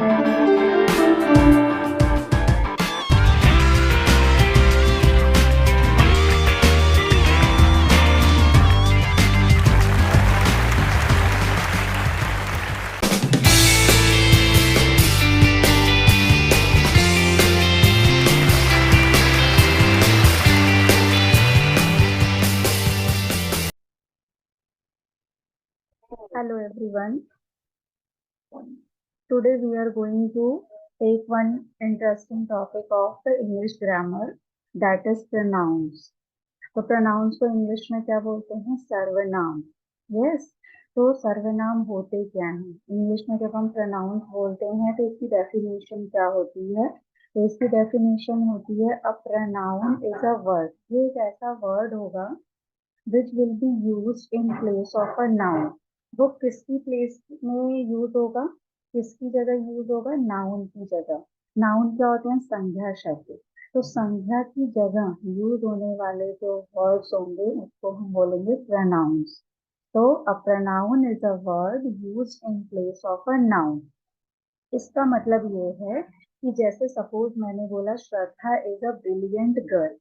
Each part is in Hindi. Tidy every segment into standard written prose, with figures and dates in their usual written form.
Hello everyone. Today we are going to take one interesting topic of the English grammar, that is pronouns. तो pronouns को इंग्लिश में क्या बोलते हैं? सर्वनाम. Yes. तो सर्वनाम होते क्या हैं? इंग्लिश में जब हम pronouns बोलते हैं तो इसकी डेफिनेशन क्या होती है? तो इसकी डेफिनेशन होती है a pronoun is a word. ये एक ऐसा वर्ड होगा which will be used in place of a noun. वो किसकी प्लेस में यूज होगा? किसकी जगह यूज होगा? नाउन की जगह. नाउन क्या होते हैं? संज्ञा शब्द. तो संज्ञा की जगह यूज होने वाले जो वर्ड्स होंगे उसको हम बोलेंगे प्रोनाउंस. तो a pronoun is a word use in place of a noun. इसका मतलब ये है कि जैसे सपोज मैंने बोला श्रद्धा इज अ ब्रिलियंट गर्ल.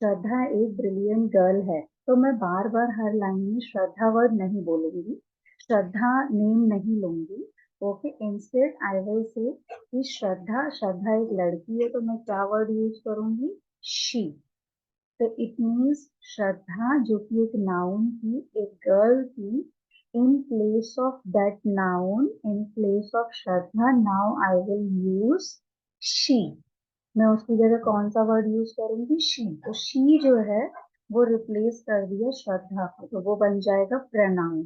श्रद्धा एक ब्रिलियंट गर्ल है. तो मैं बार बार हर लाइन में श्रद्धा वर्ड नहीं बोलूंगी, श्रद्धा नेम नहीं लूंगी. Okay, instead I will say कि श्रद्धा श्रद्धा एक लड़की है तो मैं क्या वर्ड यूज करूंगी? शी. तो इट मीन्स श्रद्धा जो कि एक नाउन थी, एक गर्ल थी, in place of that noun, in place of Shraddha, now I will use she. मैं उसकी जगह कौन सा वर्ड यूज करूंगी? शी. तो शी जो है वो रिप्लेस कर दिया श्रद्धा को, तो वो बन जाएगा प्रोनाउन.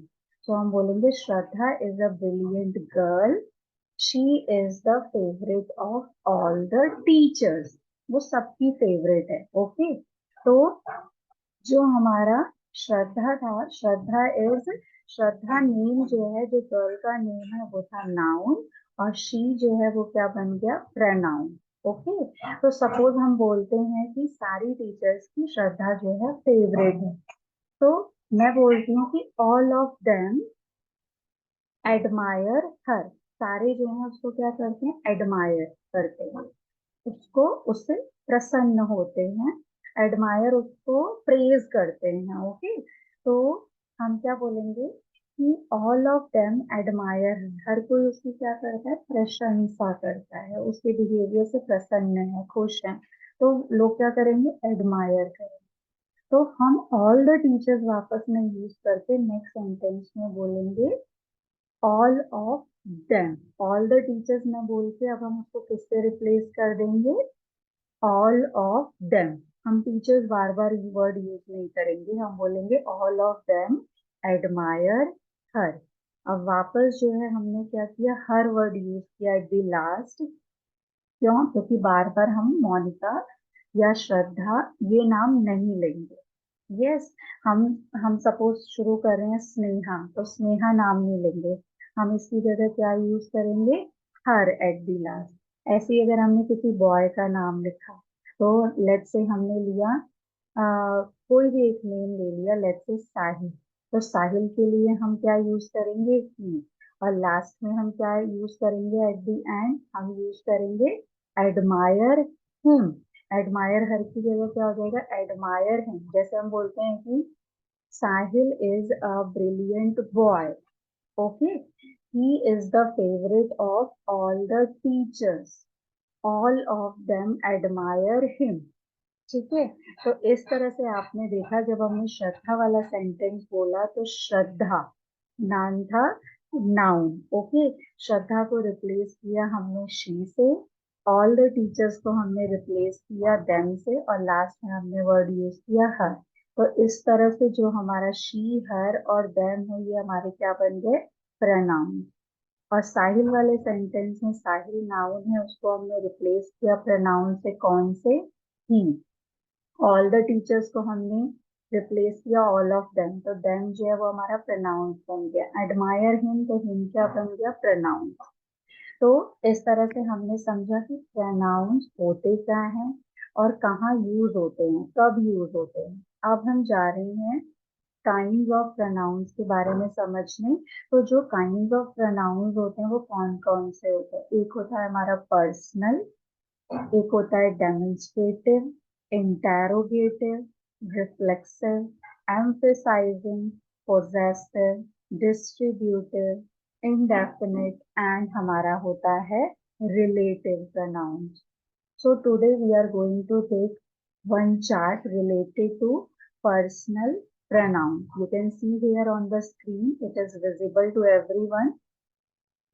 तो हम बोलेंगे Shraddha is a brilliant girl, she is the favourite of all the teachers. वो सबकी फेवरेट है. ओके. तो जो हमारा श्रद्धा था, श्रद्धा इज, श्रद्धा नेम जो है, जो गर्ल का नेम है वो था नाउन, और शी जो है वो क्या बन गया? प्रोनाउन. ओके. तो सपोज हम बोलते हैं कि सारी टीचर्स की श्रद्धा जो है फेवरेट है. तो मैं बोलती हूँ कि ऑल ऑफ देम एडमायर हर. सारे जो है उसको क्या करते हैं? एडमायर करते हैं, उसको, उससे प्रसन्न होते हैं. एडमायर उसको प्रेज करते हैं. ओके. तो हम क्या बोलेंगे कि ऑल ऑफ देम एडमायर. हर कोई उसकी क्या करता है? प्रशंसा करता है, उसके बिहेवियर से प्रसन्न है, खुश है. तो लोग क्या करेंगे? एडमायर करेंगे. तो हम ऑल द टीचर्स वापस में यूज करके नेक्स्ट सेंटेंस में बोलेंगे all of them. All the teachers में बोल के अब हम उसको किससे रिप्लेस कर देंगे? All of them. हम टीचर्स बार बार ये वर्ड यूज नहीं करेंगे, हम बोलेंगे ऑल ऑफ देम एडमायर हर. अब वापस जो है हमने क्या किया? हर वर्ड यूज किया एट द लास्ट. क्यों? क्योंकि बार बार हम मोनिका या श्रद्धा ये नाम नहीं लेंगे. यस. हम सपोज शुरू कर रहे हैं स्नेहा, तो स्नेहा नाम नहीं लेंगे. हम इसकी जगह क्या यूज करेंगे? Her at the last. ऐसे ही अगर हमने किसी बॉय का नाम लिखा, तो लेट्स से हमने लिया कोई भी एक नेम ले लिया, लेट्स से साहिल. तो साहिल के लिए हम क्या यूज करेंगे? ही. और लास्ट में हम क्या यूज करेंगे? एट द एंड हम यूज करेंगे एडमायर हिम. एडमायर हर की जगह क्या हो जाएगा? Admire him. जैसे हम बोलते हैं कि Sahil is a brilliant boy. Okay. He is the favourite of all the teachers. All of them admire him. ठीक है. तो इस तरह से आपने देखा, जब हमने श्रद्धा वाला सेंटेंस बोला तो श्रद्धा नाम था, नाउन. ओके. श्रद्धा को रिप्लेस किया हमने शी से, ऑल द टीचर्स को हमने रिप्लेस किया देम से, और लास्ट में हमने वर्ड यूज किया हर. तो इस तरह से जो हमारा शी, हर और देम है, ये हमारे क्या बन गए? प्रोनाउन. और साहिल वाले सेंटेंस में साहिल नाउन है, उसको हमने रिप्लेस किया प्रोनाउन से. कौन से? ही. ऑल द टीचर्स को हमने रिप्लेस किया ऑल ऑफ देम, तो देम जो है वो हमारा प्रोनाउन बन गया. एडमायर हिम, तो हिम क्या बन गया? प्रोनाउन. तो इस तरह से हमने समझा कि प्रोनाउंस होते क्या हैं और कहाँ यूज होते हैं, कब यूज होते हैं. अब हम जा रहे हैं काइंड ऑफ प्रोनाउंस के बारे में समझने। तो जो काइंड ऑफ प्रोनाउंस होते हैं वो कौन कौन से होते हैं? एक होता है हमारा पर्सनल, एक होता है demonstrative, interrogative, reflexive, emphasizing, possessive, distributive, indefinite and हमारा होता है relative pronouns. So today we are going to take one chart related to personal pronouns. You can see here on the screen, it is visible to everyone.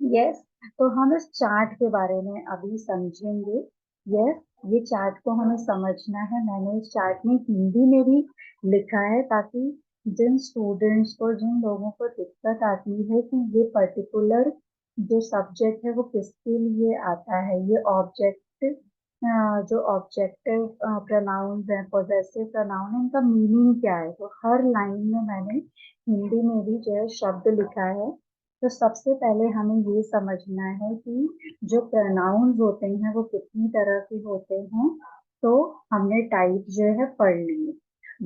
Yes, तो हम इस चार्ट के बारे में अभी समझेंगे। यस, ये चार्ट को हमें समझना है। मैंने इस चार्ट में हिंदी में भी लिखा है ताकि जिन स्टूडेंट्स को, जिन लोगों को दिक्कत आती है कि ये पर्टिकुलर जो सब्जेक्ट है वो किसके लिए आता है, ये ऑब्जेक्ट जो ऑब्जेक्टिव प्रोनाउंस हैं, पॉजेसिव प्रोनाउन है, इनका मीनिंग क्या है। तो हर लाइन में मैंने हिंदी में भी जो है शब्द लिखा है। तो सबसे पहले हमें ये समझना है कि जो प्रोनाउंस होते हैं वो कितनी तरह के होते हैं। तो हमने टाइप जो है पढ़ लिए।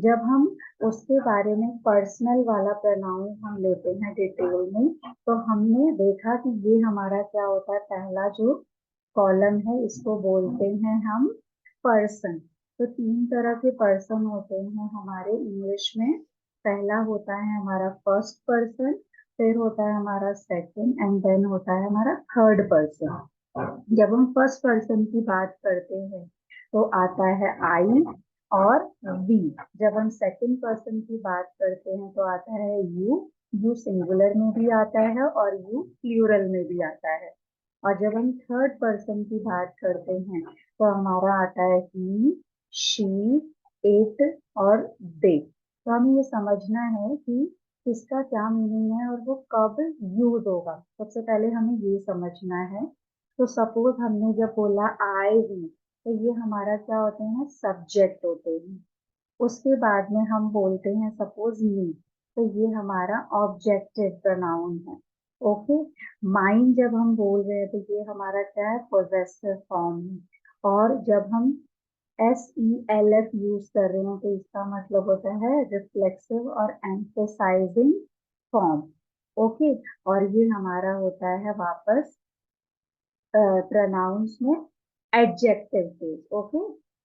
जब हम उसके बारे में पर्सनल वाला प्रोनाउन हम लेते हैं डिटेल में, तो हमने देखा कि ये हमारा क्या होता है, पहला जो कॉलम है इसको बोलते हैं हम पर्सन। तो तीन तरह के पर्सन होते हैं हमारे इंग्लिश में। पहला होता है हमारा फर्स्ट पर्सन, फिर होता है हमारा सेकंड एंड देन होता है हमारा थर्ड पर्सन। जब हम फर्स्ट पर्सन की बात करते हैं तो आता है आई और वी। जब हम सेकंड पर्सन की बात करते हैं तो आता है यू। यू सिंगुलर में भी आता है और यू प्लूरल में भी आता है। और जब हम थर्ड पर्सन की बात करते हैं तो हमारा आता है ही, शी, इट और दे। तो हमें ये समझना है कि इसका क्या मीनिंग है और वो कब यूज होगा। सबसे पहले हमें ये समझना है। तो सपोज हमने जब बोला आई वी, तो ये हमारा क्या होते हैं, सब्जेक्ट होते हैं। उसके बाद में हम बोलते हैं सपोज मी, तो ये हमारा ऑब्जेक्टिव प्रोनाउन है। ओके, माइन जब हम बोल रहे हैं तो ये हमारा क्या है, पोजेसिव फॉर्म है। और जब हम SELF यूज कर रहे हैं तो इसका मतलब होता है रिफ्लेक्सिव और एम्फेसाइजिंग फॉर्म। ओके, और ये हमारा होता है वापस प्रोनाउंस में adjective case. Okay,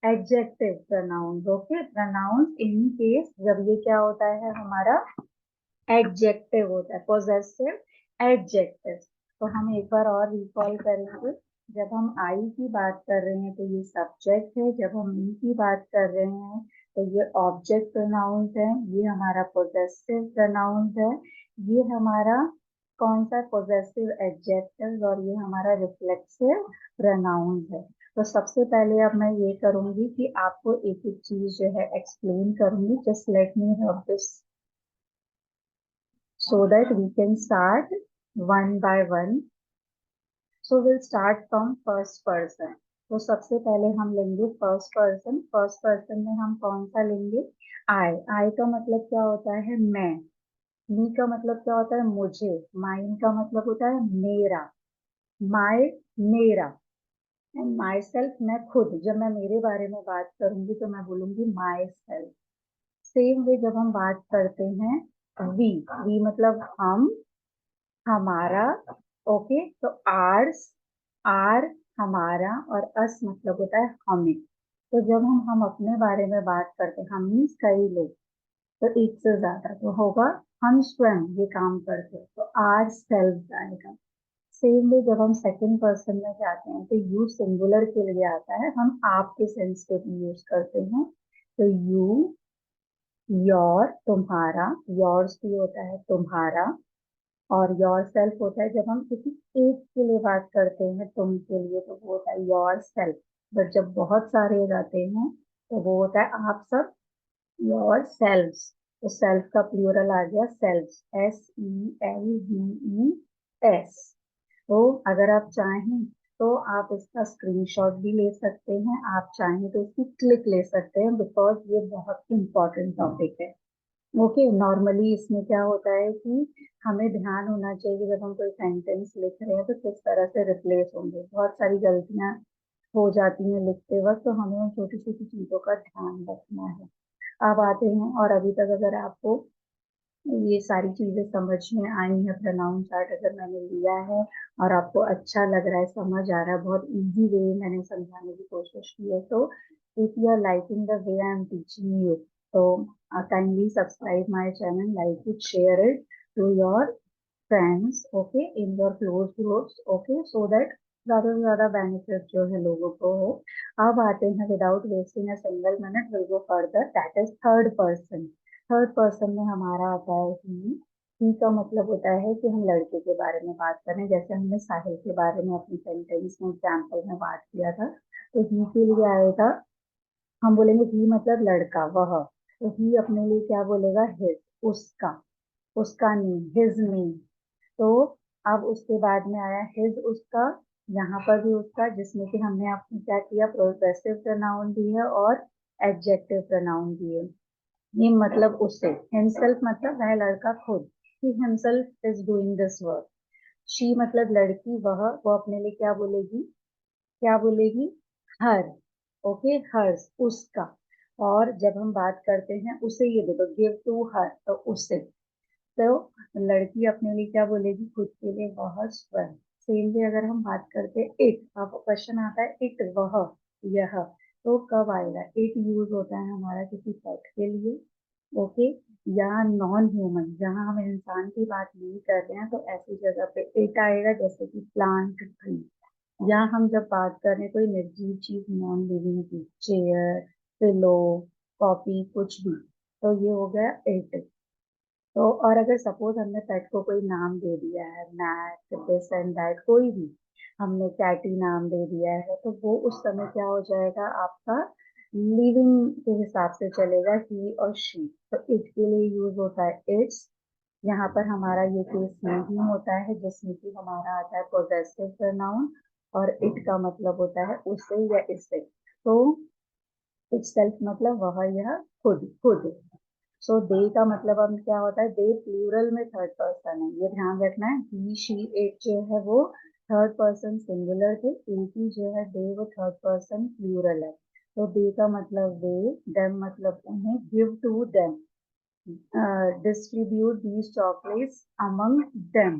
adjective pronouns. Okay, pronouns in case जब ये क्या होता है हमारा एडजेक्टिव होता है, पोजेसिव एडजेक्टिव। तो हम एक बार और रिकॉल करेंगे। जब हम आई की बात कर रहे हैं तो ये सब्जेक्ट है। जब हम मी की बात कर रहे हैं तो ये ऑब्जेक्ट प्रोनाउंस है। ये हमारा पोजेसिव प्रोनाउंस है। ये हमारा कौन सा, पोजेसिव एडजेक्टिव, और ये हमारा रिफ्लेक्सिव प्रोनाउंस है। तो सबसे पहले अब मैं ये करूंगी कि आपको एक एक चीज जो है एक्सप्लेन करूंगी। Just let me have this so that we can start one by one. So we'll start from first person. तो सबसे पहले हम लेंगे फर्स्ट पर्सन। फर्स्ट पर्सन में हम कौन सा लेंगे, आई। आई का मतलब क्या होता है, मैं। मी का मतलब क्या होता है, मुझे। माइन का मतलब होता है मेरा, माय, मेरा। एंड माई सेल्फ, मैं खुद। जब मैं मेरे बारे में बात करूंगी तो मैं बोलूंगी माई सेल्फ। सेम वे जब हम बात करते हैं वी, वी मतलब हम, हमारा। ओके, तो आर्स, आर हमारा, और अस मतलब होता है हमें। तो जब हम अपने बारे में बात करते हैं, हम मीन्स कई लोग, तो एक से ज्यादा तो होगा हम स्वयं ये काम करते हैं, तो आर सेल्फ आएगा। सेम वे जब हम सेकंड पर्सन में जाते हैं तो यू सिंगुलर के लिए आता है, हम आप के सेंस पे भी यूज करते हैं। तो यू, योर तुम्हारा, योर्स भी होता है तुम्हारा, और योर सेल्फ होता है जब हम किसी एक के लिए बात करते हैं, तुम के लिए, तो वो होता है योर सेल्फ। बट जब बहुत सारे हो जाते हैं तो वो होता है आप सब, योर सेल्व्स। तो सेल्फ का प्लूरल आ गया सेल्व्स, SELVES। तो अगर आप चाहें तो आप इसका स्क्रीनशॉट भी ले सकते हैं, आप चाहें तो इसकी क्लिक ले सकते हैं, बिकॉज ये बहुत इंपॉर्टेंट टॉपिक है। ओके, नॉर्मली इसमें क्या होता है कि हमें ध्यान होना चाहिए कि जब हम कोई सेंटेंस लिख रहे हैं तो किस तरह से रिप्लेस होंगे। बहुत सारी गलतियां हो जाती हैं लिखते वक्त, तो हमें उन छोटी छोटी चीजों का ध्यान रखना है। अब आते हैं, और अभी तक अगर आपको ये सारी चीजें समझ में आई है, प्रोनाउन चार्ट अगर मैंने लिया है और आपको अच्छा लग रहा है, समझ आ रहा है, बहुत इजी वे मैंने समझाने की कोशिश की है, तो if you are liking the way I am teaching you, तो kindly subscribe my channel, like it, share it to your friends, okay, in your close groups, okay, so that ज्यादा से ज्यादा बेनिफिट जो है लोगों को हो। अब आते हैं, without wasting a single minute will go further, that is third person. Third person में हमारा आता है ही। ही का मतलब होता है कि हम लड़के के बारे में बात करें, जैसे हमने साहिल के बारे में अपनी सेंटेंस में एग्जाम्पल में बात किया था, तो ही के लिए आएगा, हम बोलेंगे ही मतलब लड़का, वह, तो ही अपने लिए क्या बोलेगा, हिज, उसका, उसका नेम, हिज नेम। तो अब उसके बाद में आया हिज, उसका, यहाँ पर भी उसका, जिसमें कि हमने आपने क्या किया, प्रोग्रेसिव प्रोनाउन दी है और एडजेक्टिव प्रोनाउन दिए। ये मतलब उससे, हिमसेल्फ मतलब वह लड़का खुद, he himself is doing this work. She मतलब लड़की, वह, वो अपने लिए क्या बोलेगी, क्या बोलेगी, हर, ओके, हर्स, उसका। और जब हम बात करते हैं उसे, ये देखो, गिव टू हर, तो उसे, तो लड़की अपने लिए क्या बोलेगी, खुद के लिए वह स्वयं। सेम वे अगर हम बात करते हैं इट, अब क्वेश्चन आता है इट, वह, यह, तो कब आएगा, इट यूज होता है हमारा किसी पेट के लिए, ओके, या नॉन ह्यूमन, जहाँ हम इंसान की बात नहीं कर रहे हैं तो ऐसी जगह पे इट आएगा, जैसे कि प्लांट, ट्री। या हम जब बात कर रहे हैं कोई निर्जीव चीज, नॉन लिविंग की, चेयर, पिलो, कॉपी, कुछ भी, तो ये हो गया इट। तो और अगर सपोज हमने पेट को कोई नाम दे दिया है, मैट, दिस एंड दैट, कोई भी, हमने कैटी नाम दे दिया है, तो वो उस समय क्या हो जाएगा आपका, लिविंग के हिसाब से चलेगा, ही और शी। तो इट के लिए यूज होता है इट्स। यहाँ पर हमारा ये केस नहीं होता है, जिसमें कि हमारा आता है पोजेसिव प्रोनाउन, और इट का मतलब होता है उसे या इससे। तो इटसेल्फ मतलब वह, यह, खुद, खुद। सो दे का मतलब अब क्या होता है, दे प्लूरल में थर्ड पर्सन है, ये ध्यान रखना है। ही, शी, इट जो है वो थर्ड पर्सन सिंगुलर थे, एक ही जो है दे, वो थर्ड पर्सन प्लूरल है। तो दे का मतलब वे, देम मतलब उन्हें, give to them, distribute these chocolates among them.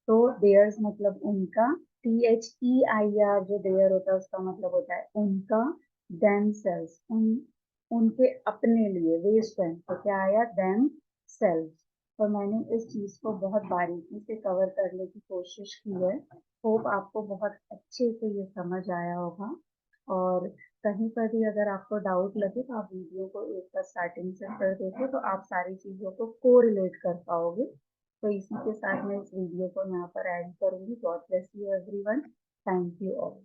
तो देयर्स मतलब उनका, THEIR जो देयर होता है उसका मतलब होता है उनका, देम सेल्स, उनके अपने लिए, वे स्वयं, तो क्या आया, देम सेल्स। तो मैंने इस चीज को बहुत बारीकी से कवर करने की कोशिश की है। होप आपको बहुत अच्छे से ये समझ आया होगा। और कहीं पर भी अगर आपको डाउट लगे तो आप वीडियो को एक बार स्टार्टिंग से कर देखे, तो आप सारी चीजों को कोरिलेट कर पाओगे। तो इसी के साथ मैं इस वीडियो को यहाँ पर एंड करूंगी। God bless you everyone. Thank you all.